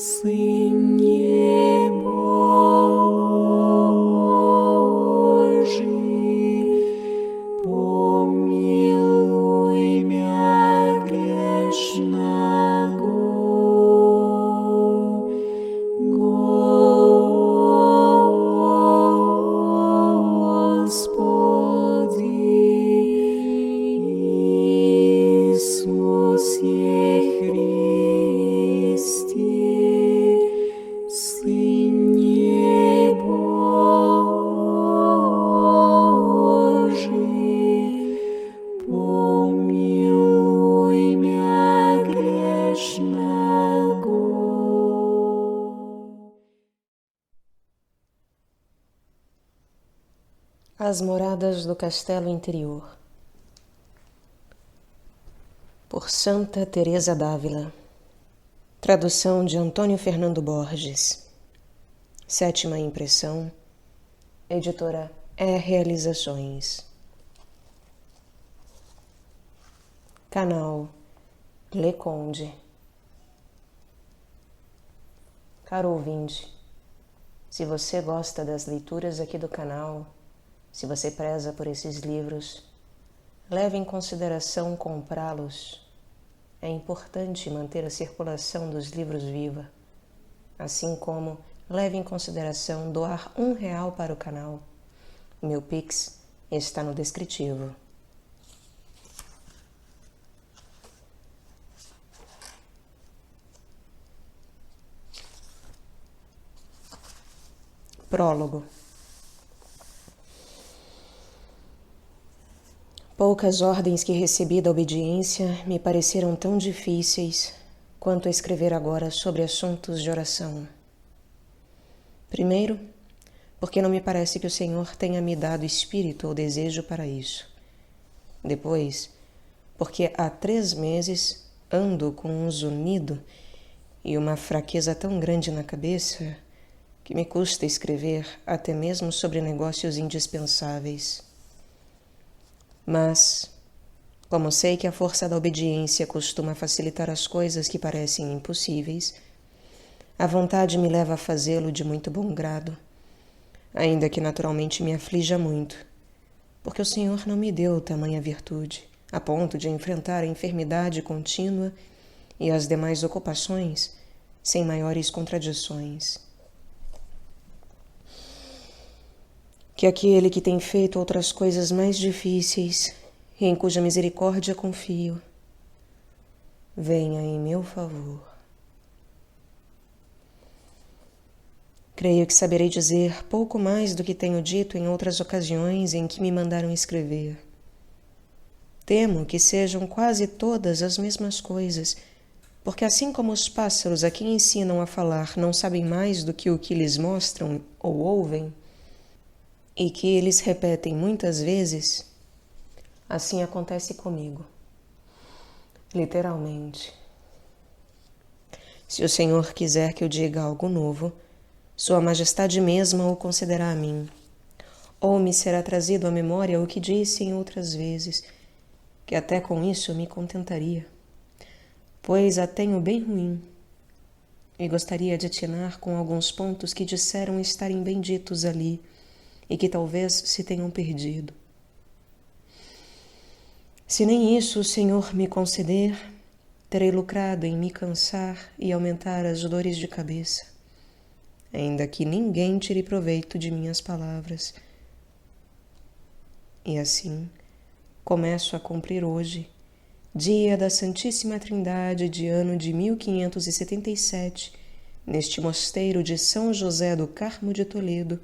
Сыне Божий, помилуй мя грешного, Господи Иисусе Христе, Сыне Божий, помилуй мя грешного. As Moradas do Castelo Interior, por Santa Teresa d'Ávila. Tradução de Antônio Fernando Borges. 7ª impressão. Editora Realizações. Canal Leconde. Caro ouvinte, se você gosta das leituras aqui do canal, se você preza por esses livros, leve em consideração comprá-los. É importante manter a circulação dos livros viva, assim como leve em consideração doar R$1 para o canal. O meu Pix está no descritivo. Prólogo. Poucas ordens que recebi da obediência me pareceram tão difíceis quanto a escrever agora sobre assuntos de oração. Primeiro, porque não me parece que o Senhor tenha me dado espírito ou desejo para isso. Depois, porque há 3 meses ando com um zunido e uma fraqueza tão grande na cabeça que me custa escrever até mesmo sobre negócios indispensáveis. Mas, como sei que a força da obediência costuma facilitar as coisas que parecem impossíveis, a vontade me leva a fazê-lo de muito bom grado, ainda que naturalmente me aflija muito, porque o Senhor não me deu tamanha virtude, a ponto de enfrentar a enfermidade contínua e as demais ocupações sem maiores contradições. Que aquele que tem feito outras coisas mais difíceis e em cuja misericórdia confio, venha em meu favor. Creio que saberei dizer pouco mais do que tenho dito em outras ocasiões em que me mandaram escrever. Temo que sejam quase todas as mesmas coisas, porque assim como os pássaros a quem ensinam a falar não sabem mais do que o que lhes mostram ou ouvem, e que eles repetem muitas vezes, assim acontece comigo. Literalmente. Se o Senhor quiser que eu diga algo novo, Sua Majestade mesma o concederá a mim, ou me será trazido à memória o que disse em outras vezes, que até com isso me contentaria, pois a tenho bem ruim, e gostaria de atinar com alguns pontos que disseram estarem bem ditos ali, e que talvez se tenham perdido. Se nem isso o Senhor me conceder, terei lucrado em me cansar e aumentar as dores de cabeça, ainda que ninguém tire proveito de minhas palavras. E assim, começo a cumprir hoje, dia da Santíssima Trindade de ano de 1577, neste mosteiro de São José do Carmo de Toledo,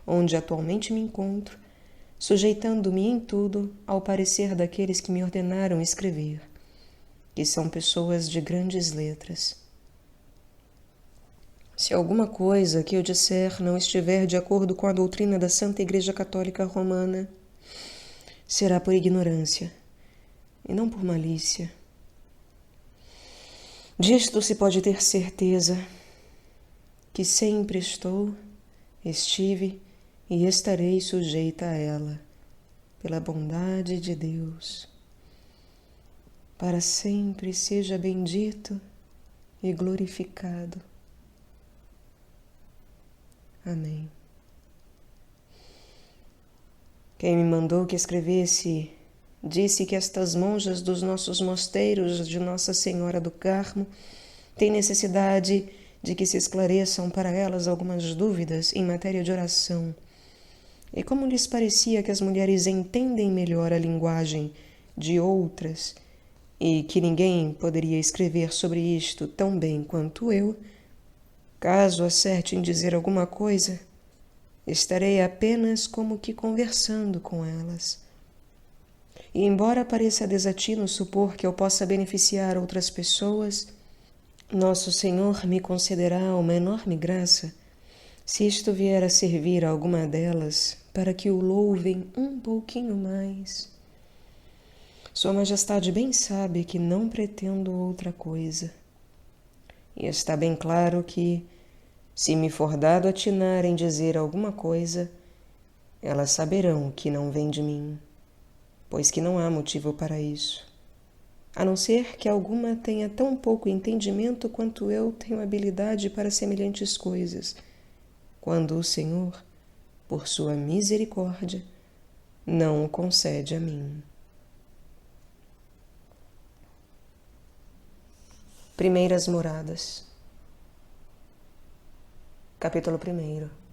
onde atualmente me encontro, sujeitando-me em tudo ao parecer daqueles que me ordenaram escrever, que são pessoas de grandes letras. Se alguma coisa que eu disser não estiver de acordo com a doutrina da Santa Igreja Católica Romana, será por ignorância e não por malícia. Disto se pode ter certeza, que sempre estive e estarei sujeita a ela, pela bondade de Deus. Para sempre seja bendito e glorificado Amém. Quem me mandou que escrevesse disse que estas monjas dos nossos mosteiros de Nossa Senhora do Carmo têm necessidade de que se esclareçam para elas algumas dúvidas em matéria de oração. E como lhes parecia que as mulheres entendem melhor a linguagem de outras e que ninguém poderia escrever sobre isto tão bem quanto eu, caso acerte em dizer alguma coisa, estarei apenas como que conversando com elas. E embora pareça desatino supor que eu possa beneficiar outras pessoas, Nosso Senhor me concederá uma enorme graça se isto vier a servir a alguma delas para que o louvem um pouquinho mais. Sua Majestade bem sabe que não pretendo outra coisa. E está bem claro que, se me for dado atinar em dizer alguma coisa, elas saberão que não vem de mim, pois que não há motivo para isso, a não ser que alguma tenha tão pouco entendimento quanto eu tenho habilidade para semelhantes coisas, quando o Senhor, por sua misericórdia, não o concede a mim. Primeiras Moradas. Capítulo 1.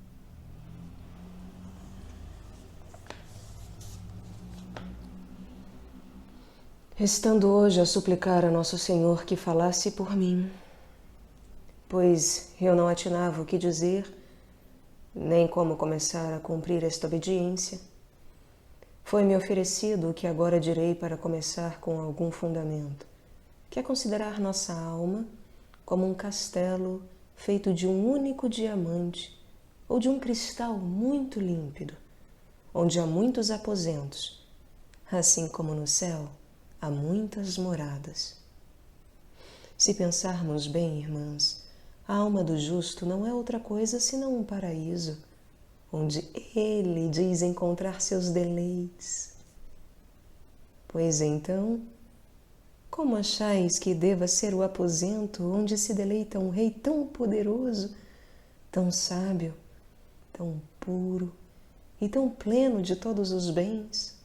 Estando hoje a suplicar a Nosso Senhor que falasse por mim, pois eu não atinava o que dizer, nem como começar a cumprir esta obediência, foi-me oferecido o que agora direi para começar com algum fundamento, que é considerar nossa alma como um castelo feito de um único diamante ou de um cristal muito límpido, onde há muitos aposentos, assim como no céu há muitas moradas. Se pensarmos bem, irmãs, a alma do justo não é outra coisa senão um paraíso, onde ele diz encontrar seus deleites. Pois então, como achais que deva ser o aposento onde se deleita um rei tão poderoso, tão sábio, tão puro e tão pleno de todos os bens?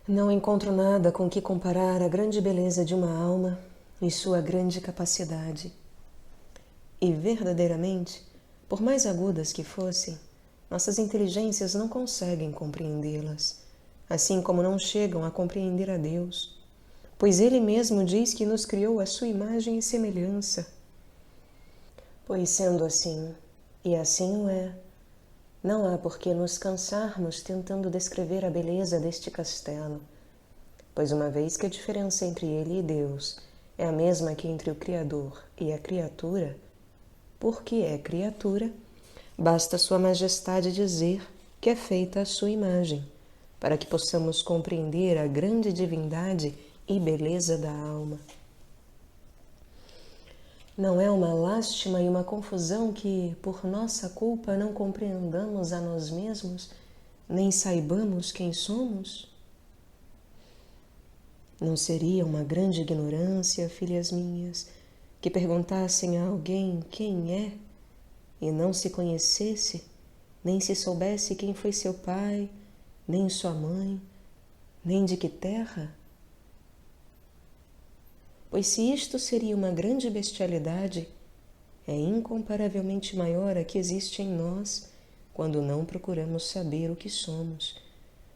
Não encontro nada com que comparar a grande beleza de uma alma e sua grande capacidade. E verdadeiramente, por mais agudas que fossem, nossas inteligências não conseguem compreendê-las, assim como não chegam a compreender a Deus, pois Ele mesmo diz que nos criou à sua imagem e semelhança. Pois sendo assim, e assim o é, não há por que nos cansarmos tentando descrever a beleza deste castelo, pois uma vez que a diferença entre ele e Deus é a mesma que entre o Criador e a criatura, porque é criatura, basta Sua Majestade dizer que é feita à sua imagem, para que possamos compreender a grande divindade e beleza da alma. Não é uma lástima e uma confusão que, por nossa culpa, não compreendamos a nós mesmos, nem saibamos quem somos? Não seria uma grande ignorância, filhas minhas, que perguntassem a alguém quem é e não se conhecesse, nem se soubesse quem foi seu pai, nem sua mãe, nem de que terra? Pois se isto seria uma grande bestialidade, é incomparavelmente maior a que existe em nós quando não procuramos saber o que somos,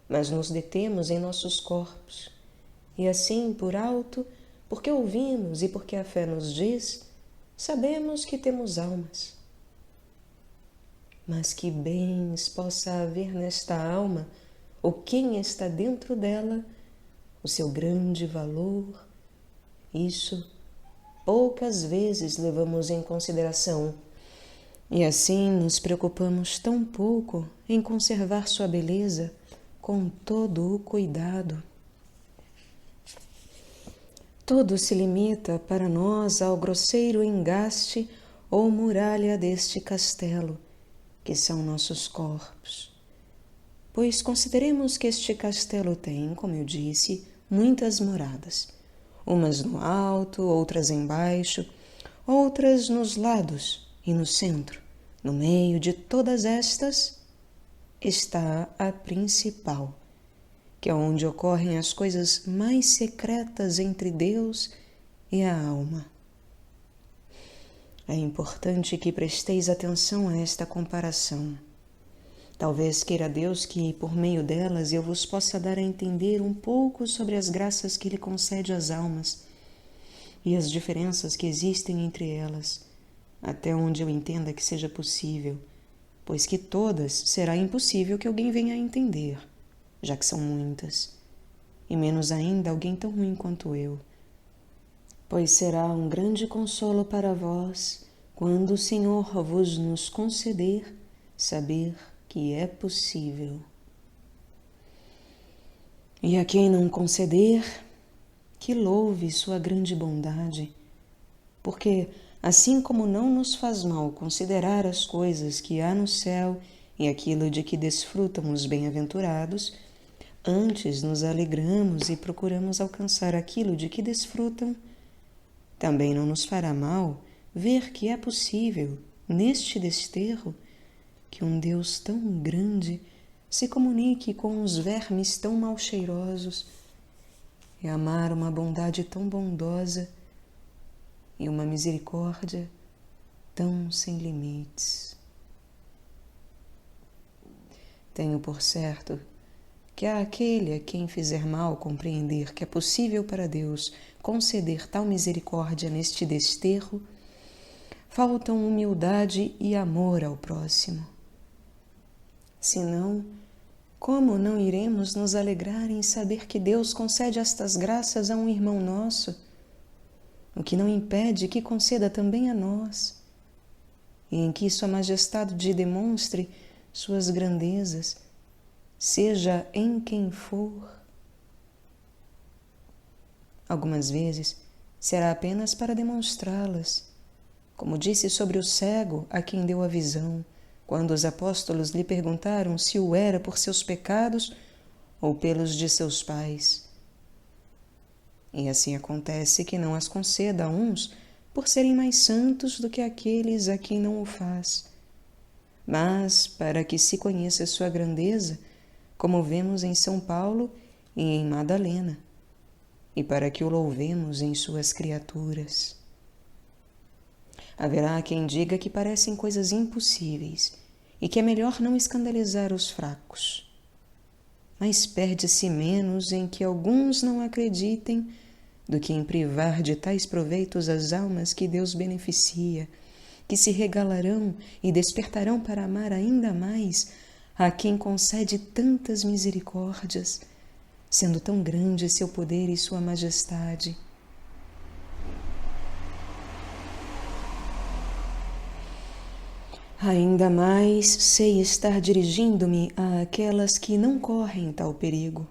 mas nos detemos em nossos corpos, e assim, por alto, porque ouvimos e porque a fé nos diz, sabemos que temos almas. Mas que bens possa haver nesta alma, ou quem está dentro dela, o seu grande valor, isso poucas vezes levamos em consideração, e assim nos preocupamos tão pouco em conservar sua beleza com todo o cuidado. Tudo se limita para nós ao grosseiro engaste ou muralha deste castelo, que são nossos corpos. Pois consideremos que este castelo tem, como eu disse, muitas moradas, umas no alto, outras embaixo, outras nos lados e no centro, No meio de todas estas está a principal, que é onde ocorrem as coisas mais secretas entre Deus e a alma. É importante que presteis atenção a esta comparação. Talvez queira Deus que, por meio delas, eu vos possa dar a entender um pouco sobre as graças que Ele concede às almas e as diferenças que existem entre elas, até onde eu entenda que seja possível, pois que todas será impossível que alguém venha a entender, já que são muitas, e menos ainda alguém tão ruim quanto eu. Pois será um grande consolo para vós, quando o Senhor vos nos conceder saber que é possível. E a quem não conceder, que louve sua grande bondade, porque assim como não nos faz mal considerar as coisas que há no céu e aquilo de que desfrutam os bem-aventurados, antes nos alegramos e procuramos alcançar aquilo de que desfrutam, também não nos fará mal ver que é possível, neste desterro, que um Deus tão grande se comunique com os vermes tão mal cheirosos e amar uma bondade tão bondosa e uma misericórdia tão sem limites. Tenho por certo que há aquele a quem fizer mal compreender que é possível para Deus conceder tal misericórdia neste desterro, faltam humildade e amor ao próximo. Senão, como não iremos nos alegrar em saber que Deus concede estas graças a um irmão nosso, o que não impede que conceda também a nós, e em que Sua Majestade demonstre suas grandezas, seja em quem for. Algumas vezes será apenas para demonstrá-las, como disse sobre o cego a quem deu a visão, quando os apóstolos lhe perguntaram se o era por seus pecados ou pelos de seus pais. E assim acontece que não as conceda a uns por serem mais santos do que aqueles a quem não o faz, mas para que se conheça sua grandeza, como vemos em São Paulo e em Madalena, e para que o louvemos em suas criaturas. Haverá quem diga que parecem coisas impossíveis e que é melhor não escandalizar os fracos. Mas perde-se menos em que alguns não acreditem do que em privar de tais proveitos as almas que Deus beneficia, que se regalarão e despertarão para amar ainda mais a quem concede tantas misericórdias, sendo tão grande seu poder e sua majestade. Ainda mais sei estar dirigindo-me àquelas que não correm tal perigo,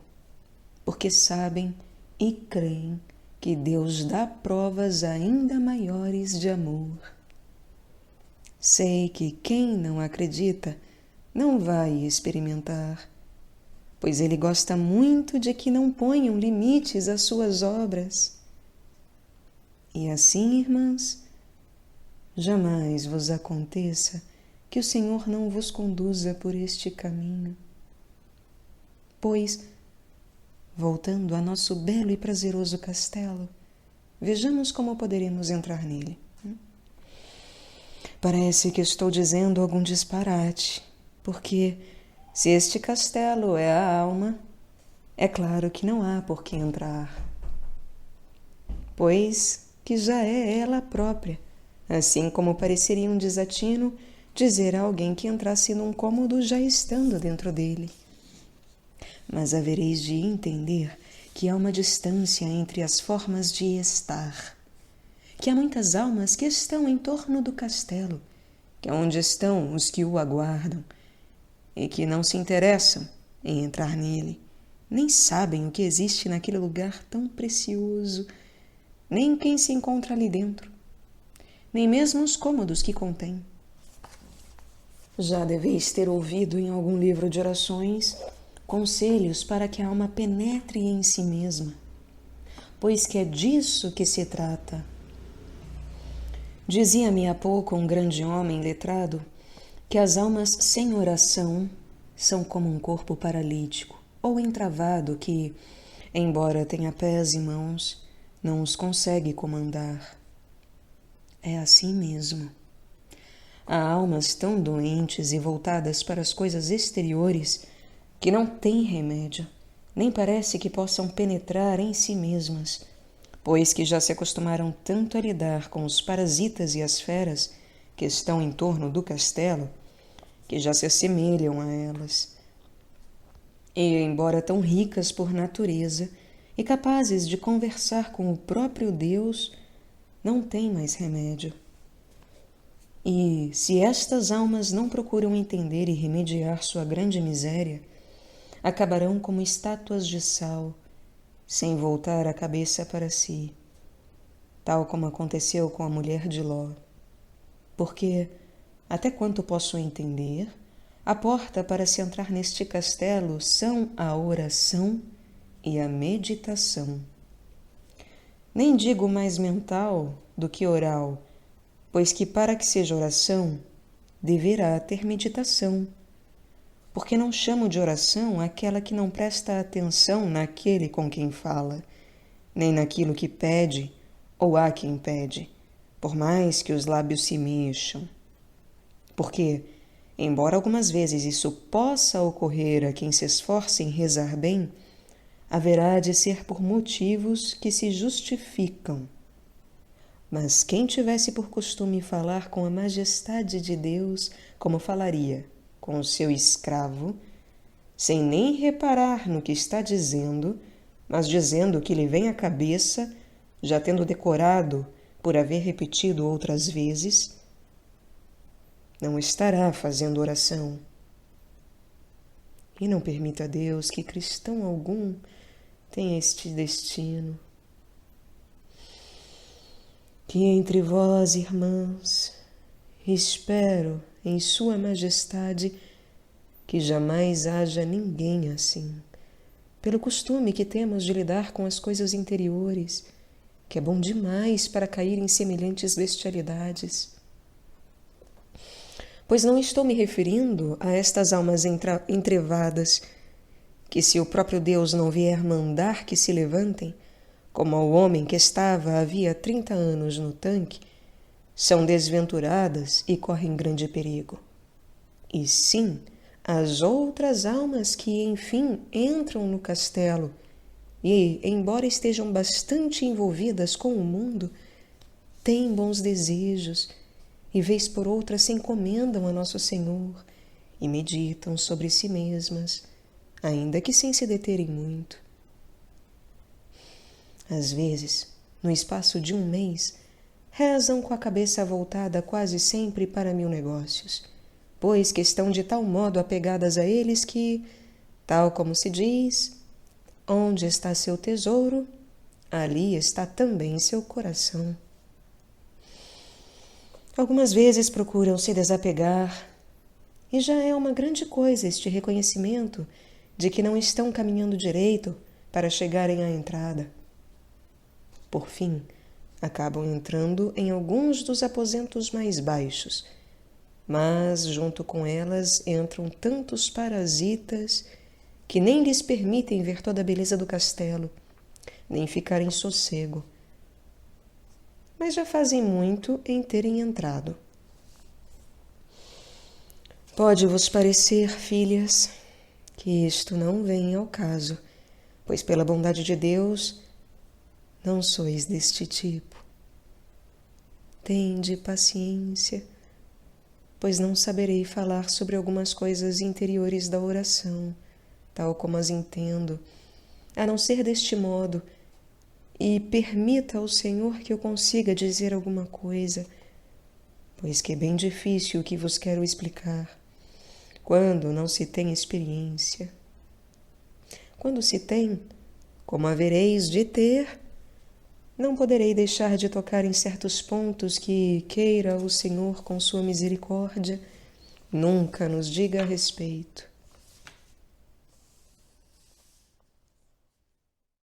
porque sabem e creem que Deus dá provas ainda maiores de amor. Sei que quem não acredita não vai experimentar, pois Ele gosta muito de que não ponham limites às suas obras. E assim, irmãs, jamais vos aconteça que o Senhor não vos conduza por este caminho. Pois, voltando a nosso belo e prazeroso castelo, vejamos como poderemos entrar nele. Parece que estou dizendo algum disparate, porque se este castelo é a alma, é claro que não há por que entrar, pois que já é ela própria, assim como pareceria um desatino dizer a alguém que entrasse num cômodo já estando dentro dele. Mas havereis de entender que há uma distância entre as formas de estar, que há muitas almas que estão em torno do castelo, que é onde estão os que o aguardam, e que não se interessam em entrar nele, nem sabem o que existe naquele lugar tão precioso, nem quem se encontra ali dentro, nem mesmo os cômodos que contém. Já deveis ter ouvido em algum livro de orações conselhos para que a alma penetre em si mesma, pois que é disso que se trata. Dizia-me há pouco um grande homem letrado que as almas sem oração são como um corpo paralítico ou entravado que, embora tenha pés e mãos, não os consegue comandar. É assim mesmo. Há almas tão doentes e voltadas para as coisas exteriores que não têm remédio, nem parece que possam penetrar em si mesmas, pois que já se acostumaram tanto a lidar com os parasitas e as feras que estão em torno do castelo, que já se assemelham a elas. E, embora tão ricas por natureza e capazes de conversar com o próprio Deus, não têm mais remédio. E, se estas almas não procuram entender e remediar sua grande miséria, acabarão como estátuas de sal, sem voltar a cabeça para si, tal como aconteceu com a mulher de Ló. Porque, até quanto posso entender, a porta para se entrar neste castelo são a oração e a meditação. Nem digo mais mental do que oral, pois que para que seja oração, deverá ter meditação. Porque não chamo de oração aquela que não presta atenção naquele com quem fala, nem naquilo que pede ou a quem pede, por mais que os lábios se mexam. Porque, embora algumas vezes isso possa ocorrer a quem se esforce em rezar bem, haverá de ser por motivos que se justificam. Mas quem tivesse por costume falar com a majestade de Deus, como falaria com o seu escravo, sem nem reparar no que está dizendo, mas dizendo o que lhe vem à cabeça, já tendo decorado por haver repetido outras vezes, não estará fazendo oração. E não permita a Deus que cristão algum tenha este destino. Que entre vós, irmãos, espero em Sua Majestade que jamais haja ninguém assim, pelo costume que temos de lidar com as coisas interiores, que é bom demais para cair em semelhantes bestialidades. Pois não estou me referindo a estas almas entrevadas, que se o próprio Deus não vier mandar que se levantem, como ao homem que estava havia 30 anos no tanque, são desventuradas e correm grande perigo. E sim, as outras almas que, enfim, entram no castelo e, embora estejam bastante envolvidas com o mundo, têm bons desejos e, vez por outra, se encomendam a Nosso Senhor e meditam sobre si mesmas, ainda que sem se deterem muito. Às vezes, no espaço de um mês, rezam com a cabeça voltada quase sempre para 1000 negócios, pois que estão de tal modo apegadas a eles que, tal como se diz, onde está seu tesouro, ali está também seu coração. Algumas vezes procuram se desapegar, e já é uma grande coisa este reconhecimento de que não estão caminhando direito para chegarem à entrada. Por fim, acabam entrando em alguns dos aposentos mais baixos, mas junto com elas entram tantos parasitas que nem lhes permitem ver toda a beleza do castelo, nem ficar em sossego. Mas já fazem muito em terem entrado. Pode-vos parecer, filhas, que isto não vem ao caso, pois pela bondade de Deus não sois deste tipo. Tende paciência, pois não saberei falar sobre algumas coisas interiores da oração, tal como as entendo, a não ser deste modo, e permita ao Senhor que eu consiga dizer alguma coisa, pois que é bem difícil o que vos quero explicar, quando não se tem experiência. Quando se tem, como havereis de ter, não poderei deixar de tocar em certos pontos que queira o Senhor, com sua misericórdia, nunca nos diga a respeito.